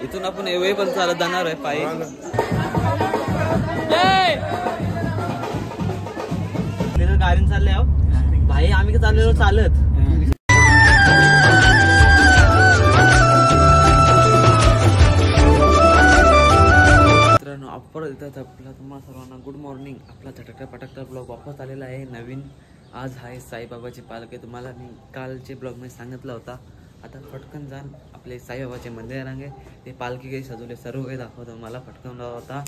इथून आपण एवढे पण चालत जाणार आहे पायी. गाडीने चालले आहो भाई, आम्ही चाललेलो चालत. मित्रांनो आपण इथं आपला तुम्हाला सर्वांना गुड मॉर्निंग. आपला झटकटा पटकटा ब्लॉग वापस आलेला आहे नवीन. आज आहे साईबाबाची पालखी. तुम्हाला मी कालचे ब्लॉगमध्ये सांगितलं होता. आता पटकन जाण आपले साईबाबाचे मंदिर आहे, ते पालखी काही सजवले सर्व काही दाखवतो मला. पटकन होता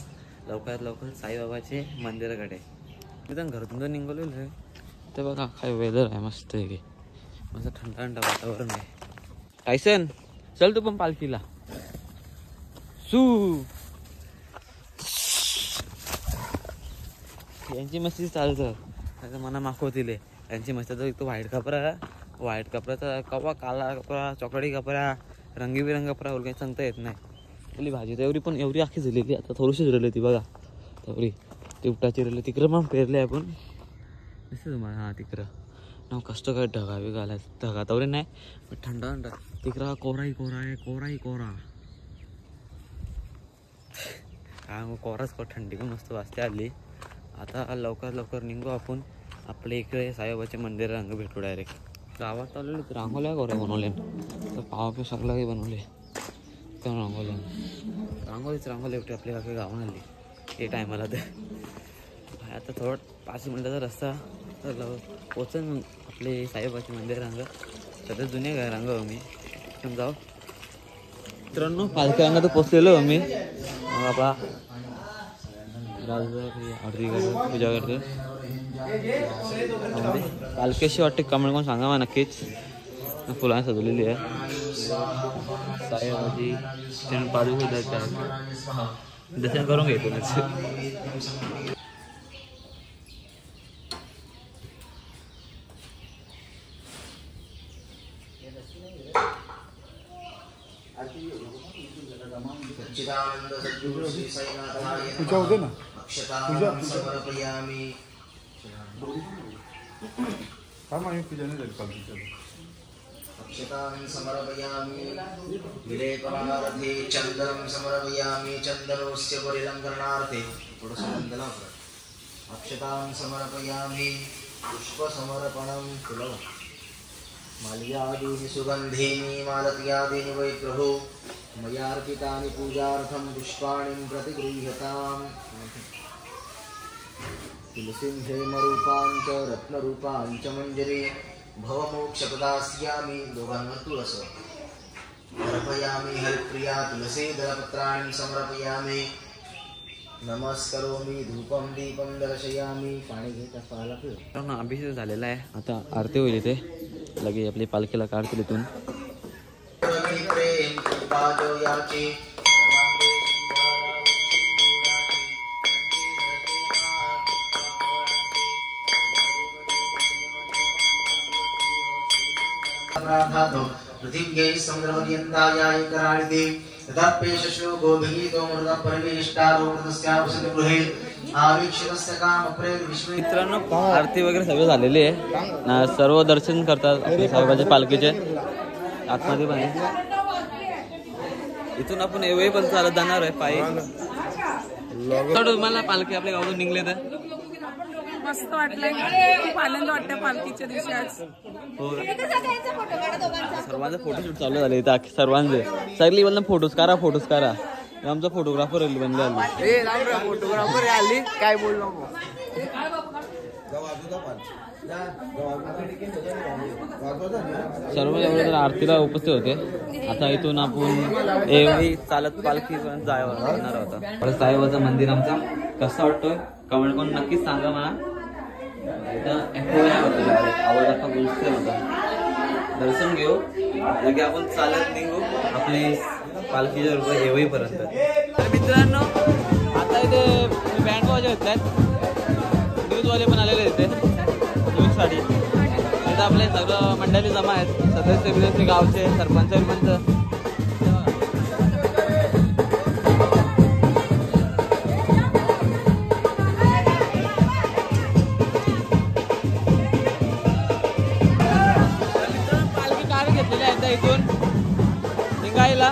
लवकरात लवकर साईबाबाचे मंदिराकडे. मी तर घरातून तर निघालेलो आहे. ते बघा काय वेदर आहे, मस्त आहे की, मस्त थंड थंड वातावरण आहे. टायसन चल तू पण पालखीला. यांची मस्ती चालतं, त्याचं मना मागवतील यांची मस्ती. तर तो व्हाईट कपड्याचा कपडा, काला कपडा, चॉकलेटी कपडा, रंगीबिरंग कपडा काही सांगता येत नाही. आपली भाजी तर एवढी आखी झालेली, आता थोडीशी झालेली ती बघा. तेवढी तिपटा चिरले तिकडं पण पेरले आपण दिसतं तुम्हाला. हां तिकडं ना कष्ट काय ढगा बी घालायचं, ढगा तेवढे नाही पण थंड थंड. तिकडं कोराही कोरा आहे, कोराही कोरा काय मग कोराच थंडी पण मस्त वाजते आली. आता लवकर निघू आपण. आपल्या इकडे साईबाबाचे मंदिर रंग भेटू डायरेक्ट. गावात चाललेले रांगोल्या गोऱ्या बनवले, तर पावापे सगळं काही बनवले तर रांगोलीच होती आपल्या काही गावात आली ते टायमाला. तर आता थोडं 5 मिनिटाचा रस्ता तर पोचन आपले साईबाबाचे मंदिर रंग. सध्या जुने काय रंग मी जाऊ. मित्रांनो पालखी रंगात तर पोचलेलो मी. बाबा आरती करतो, पूजा करतो. पालखीशी वाटते कमेंट करून सांगा मला नक्कीच. फुलांनी सजवलेली आहे साईबाबाची. पादुका दर्शन करून घेतो. पूजा होते ना, पूजा समर्पयामि. पूजा नाही झाली पालखीच्या. अक्षतां समर्पयामि. विलेपनार्थे चन्दनं समर्पयामि. चन्दनस्य परिलङ्घनार्थे थोडंसं वंदना कर. अक्षतां समर्पयामि. पुष्पसमर्पणं फुलं माल्यादीनि सुगन्धीनि मालत्यादीनि वै प्रभो मयार्पितानि पूजार्थं पुष्पाणि प्रतिगृह्यताम्. तुलसीं हेमरूपाञ्च रत्नरूपाञ्च मञ्जरी भवमोक्षप्रदास्यामि. दोघांवर तुळस अर्पयामि. हरिप्रिया तुलसी दलपत्राणि समर्पयामि. नमस्करोमि. धूपं दीपं दर्शयामि. पाणी घेता पाला पिऊ. अभिषेक झालेला आहे, आता आरती होईल इथे. लगे आपली पालखीला काढतील इथून. पृथिव्यै समुद्रपर्यन्तायाय कराळिते तदाप्येष श्लोको भगीतो मृत परिवेष्टारो तस्यावसति गृहे आवीक्षितस्य कामप्रेत विश्वे. मित्रांनो आरती वगैरे सगळं झालेली आहे, सर्व दर्शन करतात साईबाबाच्या पालखीचे. आतमध्ये पण इथून आपण एवढे पण चालत जाणार आहे पायी. तुम्हाला पालखी आपल्या गावातून निघले तर मस्त वाटलं, खूप आनंद वाटतं पालखीच्या दिवशी आज. सर्वांचे फोटोशूट चालू झाले इथं, सर्वांचे सगळी बोलणं फोटोज करा. आमचा फोटोग्राफर बनले आली. फोटोग्राफर आली काय बोललो. सर्व एवढे आरतीला उपस्थित होते. आता इथून आपण एवढी चालत पालखी जाणार होता. साईबाबाचं मंदिर आमचा कसं वाटतोय कमेंट करून नक्कीच सांगा मला. आवाज आता गुंजतोय होता. दर्शन घेऊ लगे आपण चालत निघू आपली पालखीच्या रुपये येईपर्यंत. तर मित्रांनो आता इथे बँड वाजे होत आहेत, न्यूजवाले पण आलेले इथे न्यूजसाठी. इथं आपले सगळं मंडळी जमा आहेत, सदस्य गावचे सरपंच. पालखी काढून घेतलेली आहे इथून निघायला.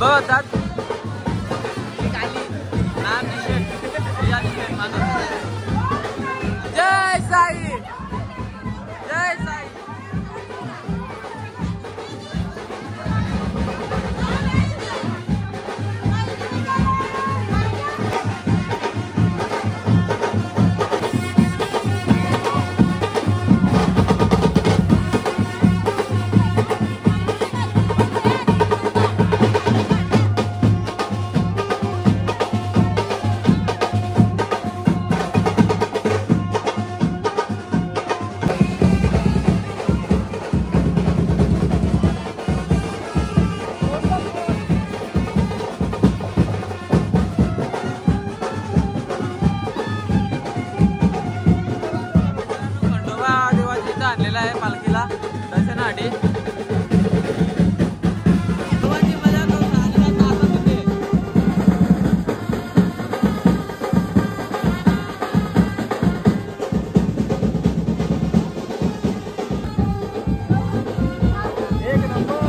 बघतात जय साई जय साई. आणलेला आहे पालखीला दर्शनासाठी. मजा करून आलेला आता तिथे. एक नंबर.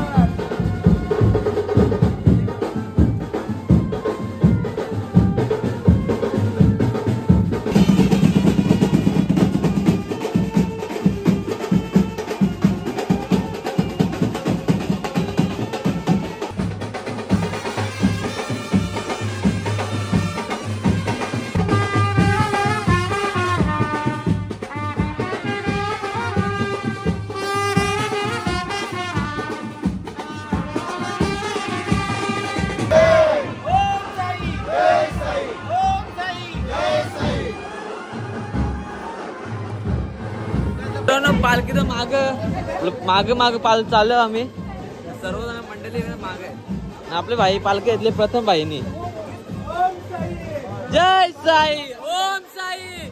पालखीचं माग पाल चाललो आम्ही सर्वजण मंडळी मागे. आपले भाई पालखी घेतले प्रथम भाईनी. जय साई ओम साई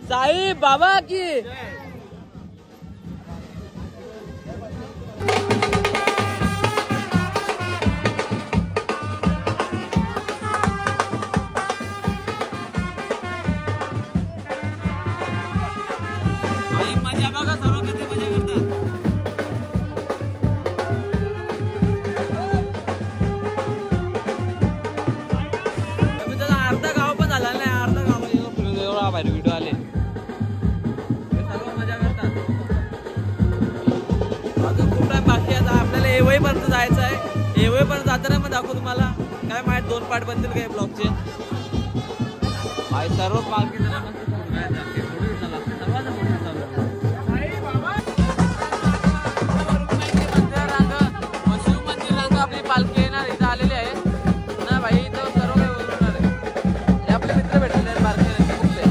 साई बाबा की. मजा बघा सर्व किती मजा करतात. अर्धा गाव पण झाला नाही. अर्धा गाव एवढा बाहेर व्हिडिओ आले सर्व मजा करतात. अजून खूप टाइम बाकी आहे. आपल्याला एवढे पर्यंत जायचं आहे. एवढे पर्यंत जाताना मग दाखवू तुम्हाला. काय माहित 2 पार्ट बनतील काय ब्लॉगचे. सर्व पालखी पालखी येणार इथं आलेली आहे ना भाई. इथं सर्व काही बोलणार आहे. हे आपले मित्र भेटलेले आहेत पालखी कुठले.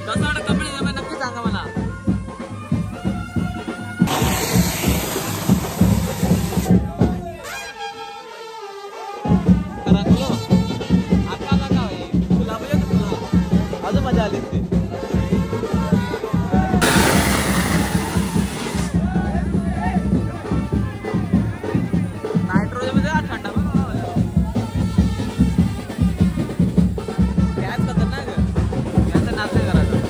कसं वाटतं कमेंट नक्की सांगा मला. अजून मजा आली ती. नायट्रोजन मध्ये थंडा गॅस खतरनाक गॅसचा नाच नाही करायचा.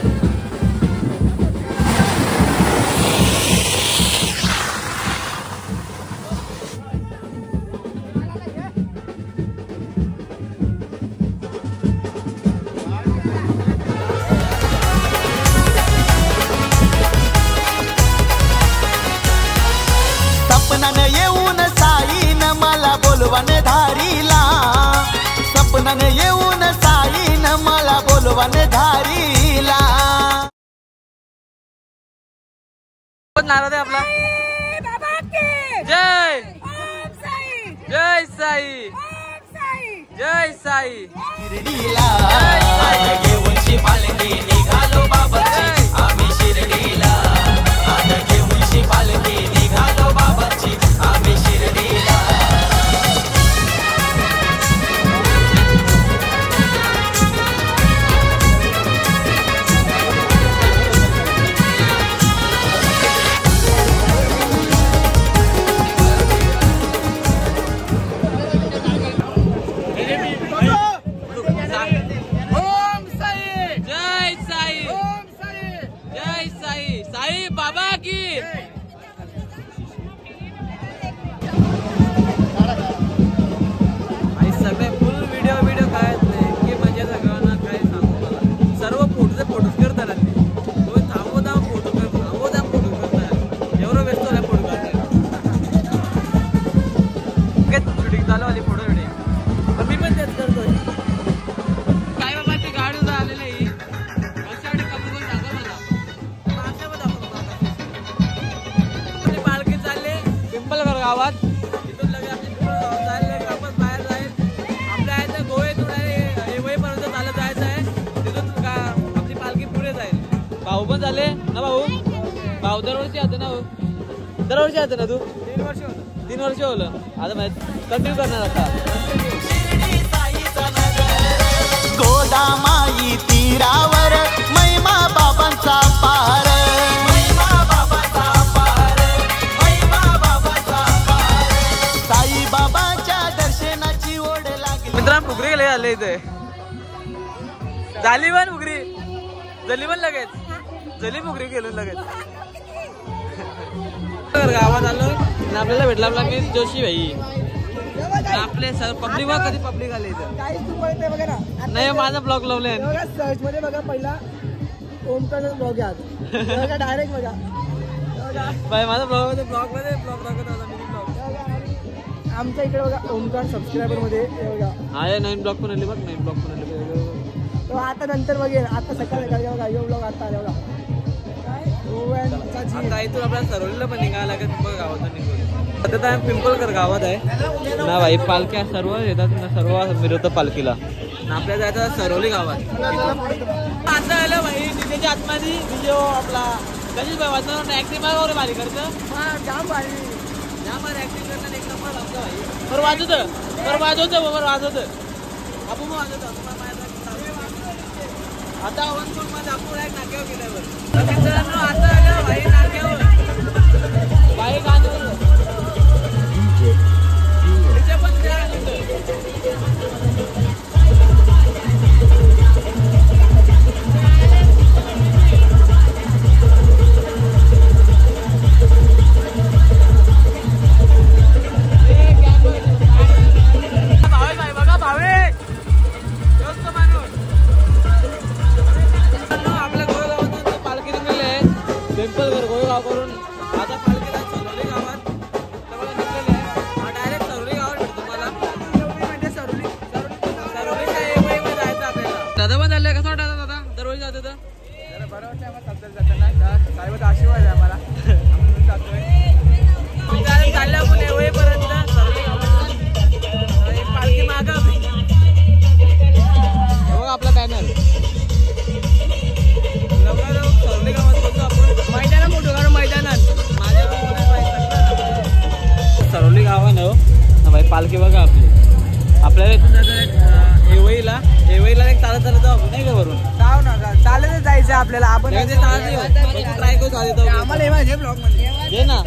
येऊन साईन मला बोलवण धारीला. सपनाने येऊन साईन मला बोलवण धारीला. नारद आहे आपला. जय जय साई जय साई. शिर्डीला घेऊनची पालखी निघालो बाबाची आम्ही शिर्डीला. घेऊनची पालखी निघालो बाबाची आम्ही शिर्डीला. गावात. तिथून लगेच आपली जायला वापस बाहेर जाईल. आपल्या आहे गोव्यातून एवईपर्यंत चालत जायचं आहे. तिथून आपली पालखी पुढे जाईल. भाऊ पण झाले ना भाऊ. भाऊ दरवर्षी येतो ना. दरवर्षी येतो ना तू. 3 वर्ष होलं. आता माहिती कंटिन्यू करणार आता. गोदामाई तीरावर महिमा बाबांचा पार. महिमा बाबांचा पार. महिमा बाबांचा पार. साई बाबाच्या दर्शनाची ओढ लागली. मित्रांनो फुगरी गेले आले इथे. झाली पण फुगरी. झाली पण लगेच. झाली फुगरी गेलो लगेच. गावात आलो आणि आपल्याला भेटला आपला मी जोशी भाई. आपले सर पब्लिक बघा कधी पब्लिक आले इथं. नाही माझा ब्लॉग लावले. सर्च मध्ये बघा पहिला ओमकारचा ब्लॉग आहे. डायरेक्ट बघा. बाय माझा ब्लॉग मध्ये ब्लॉग टाकत होता मिनी ब्लॉग. आमच्या इकडे बघा ओमकार सबस्क्रायबर मध्ये बघा. आहे नवीन ब्लॉग पण आले बघ. नवीन ब्लॉग पण आले. तो आता नंतर बघेल. आता सकाळी बघा यो ब्लॉग आता आले बघा. आता इथून आपल्याला सरोलीला पण निघायला लागेल. पिंपळ गावात निघून आता आम्ही पिंपळकर गावात आहे ना भाई. पालख्या सर्व येतात ना. सर्व मिरवतं पालखीला. आपल्या जायचं सरोली गावात. आता आलं भाई तिथे आतमध्ये व्हिडिओ आपला कधीच वाचणार ऍक्टिंग वगैरे भारी करतं. जाम भारी. जाम ऍक्टिंग करणं एक नंबर लागतं भाई. बरं वाजवतं. आपण मग वाजवतो. आता मध्ये आपण एक नाक्यावर गेल्यावर मित्रांनो आता आलं भाई नाक्यावर. भाई गाणं पण पिंपळकर गोळगाव करून आता पालखीला सरोली गावात निघलेले आहे. डायरेक्ट सरोली गावात भेटतो मला. म्हणजे सरोलीच्या एवढी जायचं आपल्याला. दादा पण झाले कसं वाटतं दादा. दररोज जातो तर बरं वाटतं आम्हाला. जाताना साहेबाचा आशीर्वाद आहे आम्हाला. चालल्या आपण एवढेपर्यंत सरोली गावात पालखी मागा बघा आपला बॅनर. लवकर सरोली गावात पोहोचतो आपण. मैदानात मोठं कारण मैदानात माझ्या सरोली गाव आहे ना भाई. पालखी बघा आपली. आपल्याला इथून जायचं एवईला एक चालत जाऊ आपण नाही का वरून. जाऊ ना चालतच जायचं आपल्याला. आपण ट्राय करू चालत आम्हाला ब्लॉग मध्ये ये ना.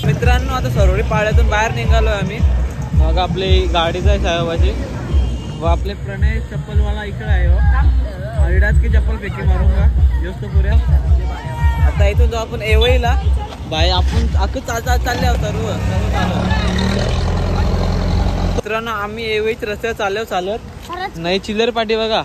मित्रांनो आता सरोली पाड्यातून बाहेर निघालोय आम्ही. मग आपली गाडीच आहे साहेबाची. व आपले प्रणय चप्पलवाला इकडे आहे. अडिडास की चप्पल फेकी मारूंगा जोस्त पुऱ्या. आता इथून जाऊ आपण एवईला. बाय आपण अख्खं चालले आहोत सर्व मित्रांनो. आम्ही एवईच रस्त्यावर चालत नाही. चिल्लर पाटी बघा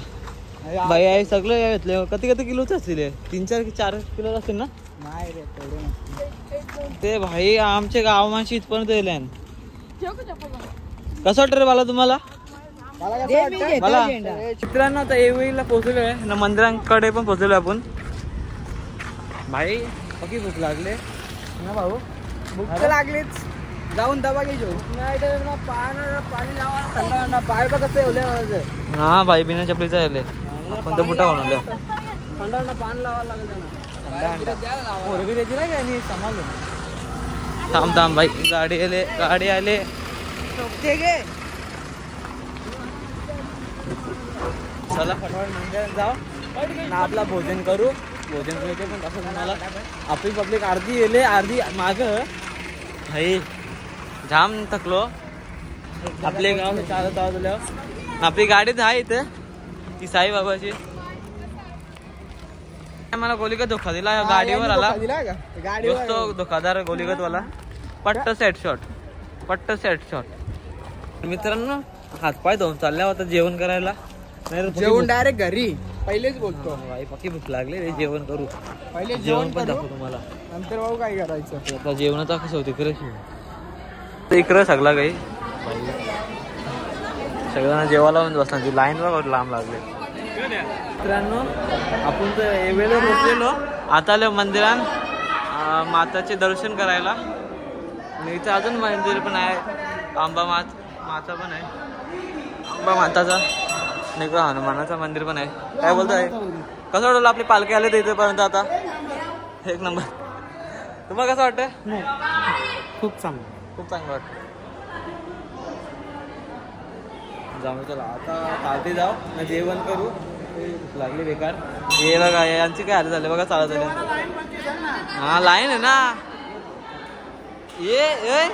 बाई आहे सगळं घेतलं. कधी किलोच असतील. 3-4 किलो असतील ना. नाही रे तेवढे. ते भाई आमच्या गावामाशी इथपर्यंत येईल. कसं वाटतं रे मला तुम्हाला. मला मित्रांनो आता एवईला पोहोचलो आहे ना. मंदिरांकडे पण पोहोचलो आपण. भाई बाकी भूक लागले ना भाऊ. भूक तर लागलीच. जाऊन दबा घ्यायचो. नाही तर ना पाणी लावा थंड ना. पाय बघ कसं एवढे माझं. हा भाई बिना चपलीचा आले. आपण तर बुटा बनवलं. थंड ना पाणी लावायला लागेल. थांब भाई. गाडी आले. चला फटाफट मंदिरात जाऊ ना. आपला भोजन करू. भोजन करायचं पण असं तुम्हाला आपली पब्लिक अर्धी येले अर्धी माग. भाई जाम थकलो. आपले गाव चालत आहोत. आपली गाडीच आहे इथे ती साईबाबाची. मला गोलीगत धोका दिला गाडीवर आला. तो धोकादार गोलीगत वाला. पट्ट सेट शॉट. मित्रांनो हातपाय धुवून चालल्या होता जेवण करायला. जेवण डायरेक्ट घरी. पहिलेच बोलतो भाई पक्की भूक लागली रे. जेवण करू. पहिले जेवण पण दाखवू तुम्हाला. नंतर भाऊ काय करायचं. आता जेवणाचा कसं होतं इकडं सगळा काही सगळ्यांना जेवायला पण बसणार. ती लाईन बघ लांब लागले. मित्रांनो आपण तर एवेळेला पोचलेलो. आता आलो मंदिरात माताचे दर्शन करायला. आणि इथं अजून मंदिर पण आहे, आंबा माता पण आहे, आंबा माताचा नाही का, हनुमानाचं मंदिर पण आहे. काय बोलतोय, कसं वाटलं आपली पालखी आले इथेपर्यंत आता? एक नंबर. तुम्हाला कसं वाटतं? खूप चांगलं, खूप चांगलं वाटतं. जाऊ चला आता पार्टी जाऊ ना, जेवण करू. लागली बेकार. हे बघा यांची काय हाल झाले बघा, चालत झाले. हा लाईन आहे ना, ये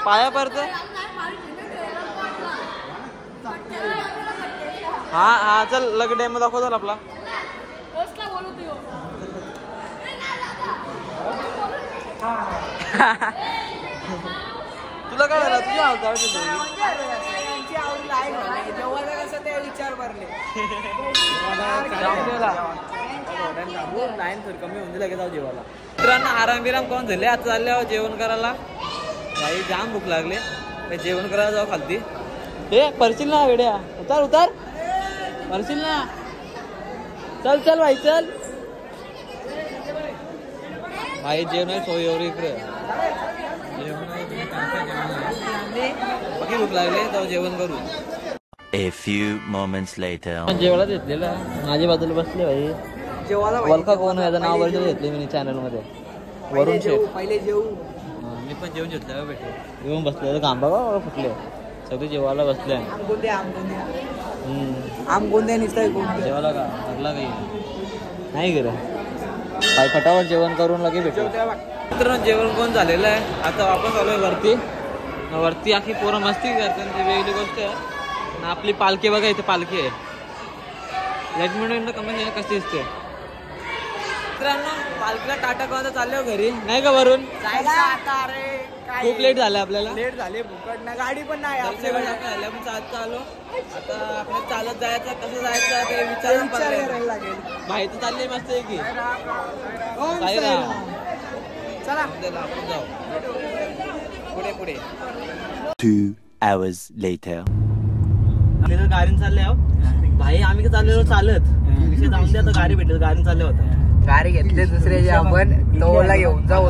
पाया पडत. हा चल लग डॅम दाखव चल आपला. तुला काय झालं? तुझी आवड विचार भरले लाईन थोडी कमी होऊन लगेच जाऊ जेवायला. मित्रांनो आराम बिराम कोण झाले, आता चालले जेवण करायला. भाई जाम भूक लागले, जेवण करायला जाऊ खालती. हे परशील ना वेड्या, उतार परशील ना. चल भाई चल. भाई जेवण सोय एवढी इकडे बाकी भूक लागले, जाऊ जेवण करू. A few moments later. जेवायला घेतलेला माझ्या बाजूला बसले भाई. जेवायला वल्का कोण याचं नाव वरती घेतले मी चॅनल मध्ये, वरुण शेठ. पहिले जेवू. मी पण जेवण घेतलं भेटले, येऊन बसले खांबा बघा फुटले सगळे जेवायला बसले. आमगोंद्या निसताय जेवायला का ठरला काही नाही गेलं काय, फटाफट जेवण करून लगे भेटू. मित्रांनो जेवण कोण झालेलं आहे, आता वापस आलोय वरती. आखी पोरं मस्ती करतात, ती वेगळी गोष्ट आहे. आपली पालखी बघा, इथे पालखी आहे. लक्ष्मण कमी कशी दिसते. मित्रांनो पालखीला टाटा करून चालले घरी नाही का वरून? खूप लेट झालं आपल्याला, लेट झाले, भुकट ना गाडी पण नाही आपण चालत आलो. आता आपल्याला चालत जायचं, कसं जायचं ते विचार करायला लागेल. माहिती चालली मस्त आहे की चला आपण जाऊ पुढे. 2 hours later. गाडीने चालले आहो भाई, आम्ही का चाललेलो चालत. जाऊन द्या, गाडी भेटली, गाडीने चालले होता. गाडी घेतले दुसऱ्याची आपण, तोला घेऊन जाऊ.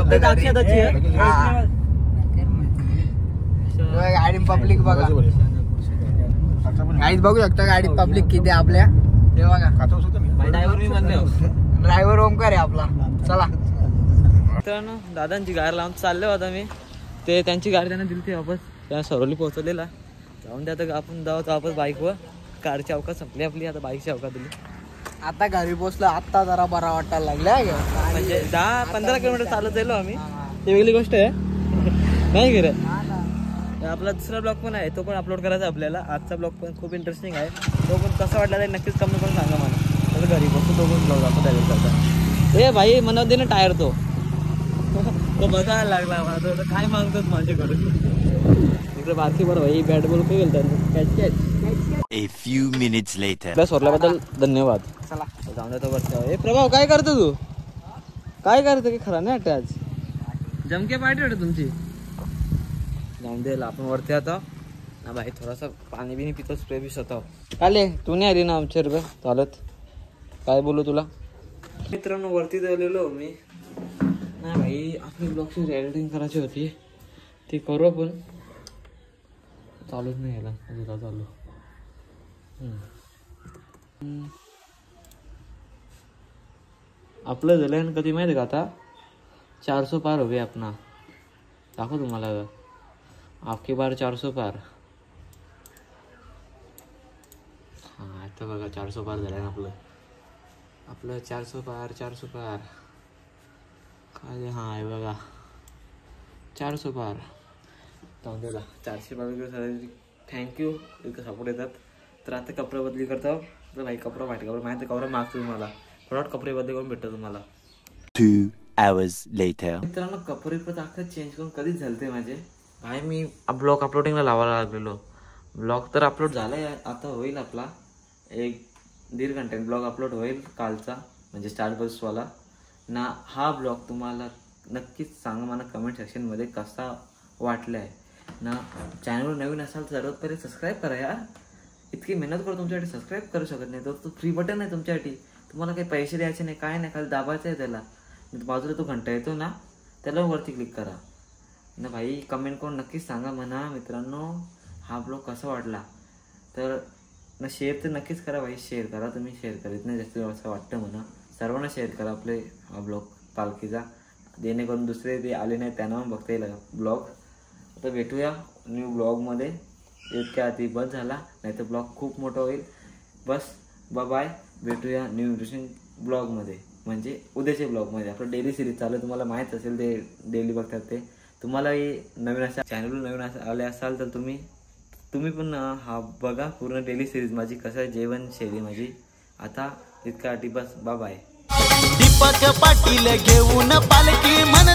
गाडी पब्लिक बघा, गाडीत बघू शकता गाडीत पब्लिक किती आपल्या. हे बघा ड्रायव्हर मी म्हणले, ड्रायव्हर ओमकार आहे आपला. चला मित्रांनो दादांची गाडी लावून चालले होता मी, ते त्यांची गाडी त्यांना दिली ती वापस, त्या सरोली पोहोचवलेला. जाऊन द्या आता आपण जाऊ वापस बाईकवर. कारची अवकाश संपली आपली, आता बाईकची अवकाश दिली. आता घरी पोहोचलो, आता जरा बरा वाटायला लागला. म्हणजे 10-15 किलोमीटर चालत जायलो आम्ही, ते वेगळी गोष्ट आहे नाही गे रे. आपला दुसरा ब्लॉग पण आहे, तो पण अपलोड करायचा आपल्याला. आजचा ब्लॉग पण खूप इंटरेस्टिंग आहे, तो पण कसा वाटला तरी नक्कीच कमेंट करून सांगा मला. तर घरी बसतो तो पण ब्लॉग आपण त्यावेळेस करता. ए भाई म्हणत दे ना टायर तो बघायला लागला मला, तो काय मागतात माझ्याकडून. इकडे बारकी बरं भाई बॅट बॉल काही गेलतात. A few minutes later. आपल्या सोडल्याबद्दल धन्यवाद. चला जाऊन जातो वरती. प्रभाव काय करतो तू, काय करतो की खरा नाही वाटतं आज जमके पार्टी वाटत तुमची. जाऊन द्यायला आपण वरती आता ना भाई, थोडासा पाणी बिनी पितो, स्प्रे बी स्वतः. आले तू नाही आली ना आमच्या रुपये चालत, काय बोलू तुला. मित्रांनो वरती गेलेलो मी ना भाई, आपली ब्लॉगची एडिटिंग करायची होती, ती करू आपण. चालूच नाही यायला अजून चालू. आपलं झालं कधी माहिती का, आता 400 पार हवे अपना. दाखव तुम्हाला आपकी बार 400 पार. हां आता बघा 400 पार झालं आपलं 400 पार काय. हां आहे बघा 400 पार. जाऊन द्याला 400 पार. थँक्यू इतकं सपोर्ट येतात. तर आता कपडे बदली करतो तर भाई, कपडा वाईट कपडा माहिती कपडा मागतो तुम्हाला, थोडा कपडे बदली करून भेटतो तुम्हाला. 2 hours later. मित्रांनो कपडे पण अख्खा चेंज करून कधीच झालते माझे भाई. मी ब्लॉग अपलोडिंगला लावायला लागलेलो. ब्लॉग तर अपलोड झालाय, आता होईल आपला 1-1.5 घंट्यात ब्लॉग अपलोड होईल कालचा, म्हणजे स्टार बसवाला ना. हा ब्लॉग तुम्हाला नक्कीच सांगा मला कमेंट सेक्शनमध्ये कसा वाटला आहे ना. चॅनलवर नवीन असाल तर सर्वात पहिले सबस्क्राईब करा यार. इतकी मेहनत करू तुमच्यासाठी, सबस्क्राईब करू शकत नाही. तो फ्री बटन आहे तुमच्यासाठी, तुम्हाला काही पैसे द्यायचे नाही, काय नाही, खाली दाबायचं आहे त्याला. बाजूला तो घंटा येतो ना, त्याला वरती क्लिक करा. ना भाई कमेंट करून नक्कीच सांगा म्हणा मित्रांनो हा ब्लॉग कसा वाटला. तर ना शेअर तर नक्कीच करा भाई, शेअर करा. तुम्ही शेअर करीत नाही जास्त असं वाटतं म्हणा. सर्वांना शेअर करा आपले हा ब्लॉग पालखीचा, जेणेकरून दुसरे ते आले नाही त्यांना पण बघता येईल ब्लॉग. आता भेटूया न्यू ब्लॉगमध्ये. इतक्या आधी बस झाला, नाही तर ब्लॉग खूप मोठा होईल. बस बाय, भेटूया न्यू इंटरेस्टिंग ब्लॉगमध्ये, म्हणजे उद्याच्या ब्लॉगमध्ये. आपलं डेली सिरीज चालू आहे, तुम्हाला माहीत असेल, ते डेली बघतात. ते तुम्हालाही नवीन अशा चॅनलवर नवीन आले असाल तर तुम्ही पण हा बघा पूर्ण डेली सिरीज माझी, कसं आहे जेवणशैली माझी. आता इतका आधी बस बाय. दीपक पाटील घेऊन पालखी मन